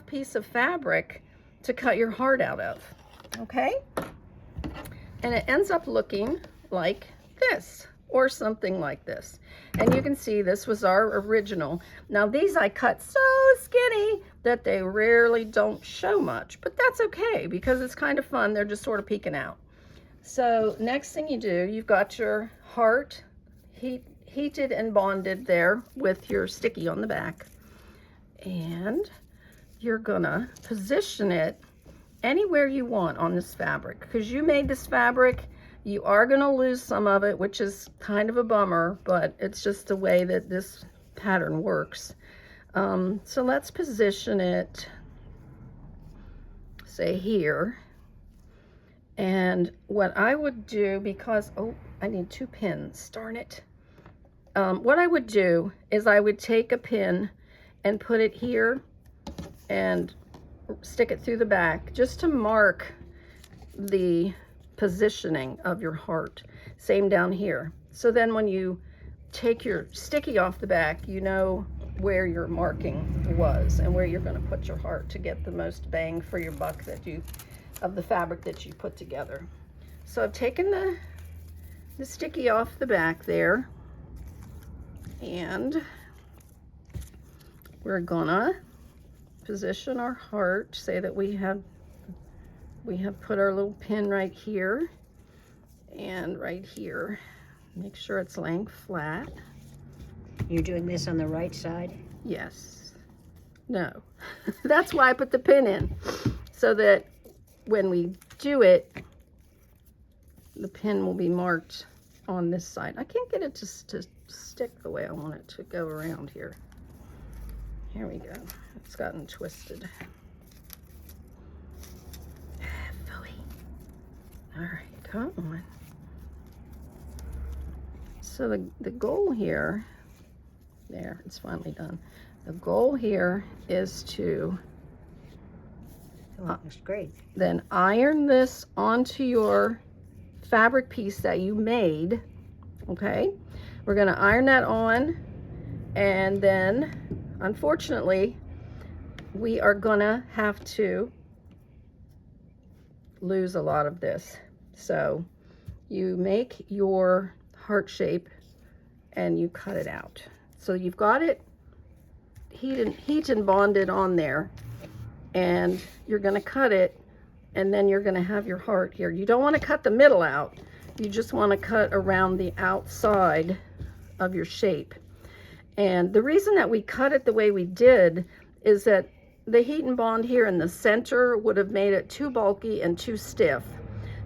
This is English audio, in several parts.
piece of fabric to cut your heart out of, okay? And it ends up looking like this or something like this. And you can see this was our original. Now these I cut so skinny that they rarely don't show much, but that's okay because it's kind of fun. They're just sort of peeking out. So next thing you do, you've got your heart heated and bonded there with your sticky on the back. And you're gonna position it anywhere you want on this fabric. Because you made this fabric, you are gonna lose some of it, which is kind of a bummer, but it's just the way that this pattern works. So let's position it, say here. And what I would do, because, oh, I need 2 pins, darn it. What I would do is I would take a pin and put it here and stick it through the back just to mark the positioning of your heart. Same down here. So then when you take your sticky off the back, you know where your marking was and where you're going to put your heart to get the most bang for your buck of the fabric that you put together. So I've taken the sticky off the back there, and we're gonna position our heart, say that we have put our little pin right here and right here. Make sure it's laying flat. You're doing this on the right side? Yes. No. That's why I put the pin in, so that when we do it, the pin will be marked on this side. I can't get it to stick the way I want it to go around here. Here we go. It's gotten twisted. Philly. All right, come on. So the goal here, there, it's finally done. The goal here is to looks great. Then iron this onto your fabric piece that you made, okay? We're gonna iron that on, and then, unfortunately, we are gonna have to lose a lot of this. So you make your heart shape and you cut it out. So you've got it heat and bonded on there, and you're going to cut it, and then you're going to have your heart here. You don't want to cut the middle out. You just want to cut around the outside of your shape. And the reason that we cut it the way we did is that the heat and bond here in the center would have made it too bulky and too stiff.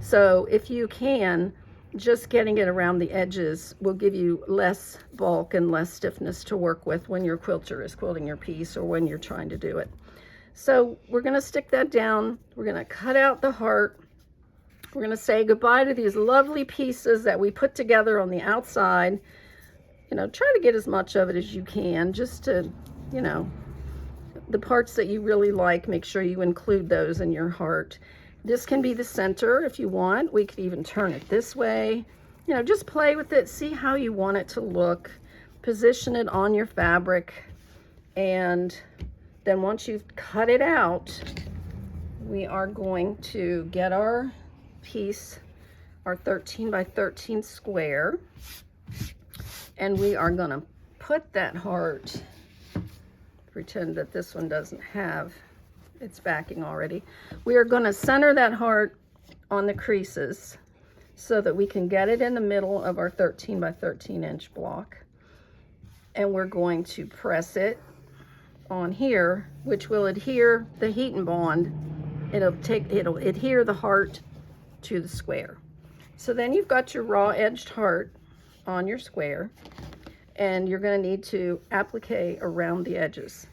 So if you can, just getting it around the edges will give you less bulk and less stiffness to work with when your quilter is quilting your piece or when you're trying to do it. So we're going to stick that down. We're going to cut out the heart. We're going to say goodbye to these lovely pieces that we put together on the outside. You know, try to get as much of it as you can, just to, you know, the parts that you really like, make sure you include those in your heart. This can be the center if you want. We could even turn it this way. You know, just play with it, see how you want it to look. Position it on your fabric, and then once you've cut it out, we are going to get our piece, our 13 by 13 square, and we are going to put that heart, pretend that this one doesn't have its backing already. We are going to center that heart on the creases so that we can get it in the middle of our 13 by 13 inch block, and we're going to press it on here, which will adhere the heat and bond. It'll adhere the heart to the square. So then you've got your raw edged heart on your square, and you're going to need to applique around the edges.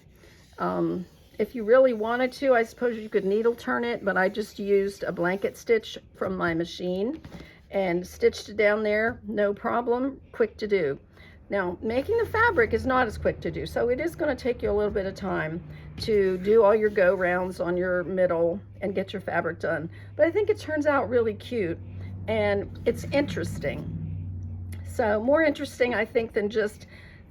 If you really wanted to, I suppose you could needle turn it, but I just used a blanket stitch from my machine and stitched it down there, no problem, quick to do. Now, making the fabric is not as quick to do, so it is going to take you a little bit of time to do all your go rounds on your middle and get your fabric done. But I think it turns out really cute, and it's interesting. So more interesting, I think, than just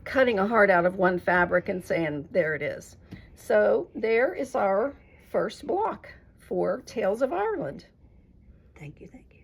cutting a heart out of one fabric and saying, there it is. So there is our first block for Tales of Ireland. Thank you, thank you.